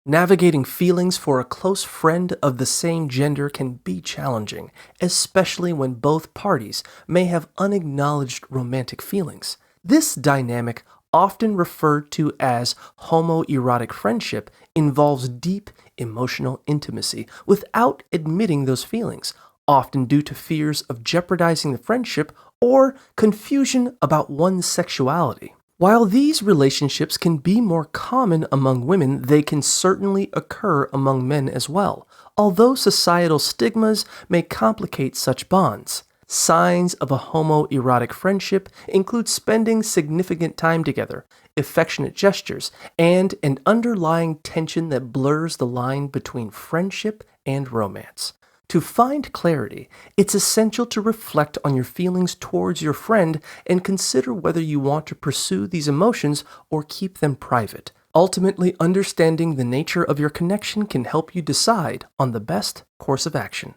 Navigating feelings for a close friend of the same gender can be challenging, especially when both parties may have unacknowledged romantic feelings. This dynamic, often referred to as homoerotic friendship, involves deep emotional intimacy without admitting those feelings, often due to fears of jeopardizing the friendship or confusion about one's sexuality. While these relationships can be more common among women, they can certainly occur among men as well, although societal stigmas may complicate such bonds. Signs of a homoerotic friendship include spending significant time together, affectionate gestures, and an underlying tension that blurs the line between friendship and romance. To find clarity, it's essential to reflect on your feelings towards your friend and consider whether you want to pursue these emotions or keep them private. Ultimately, understanding the nature of your connection can help you decide on the best course of action.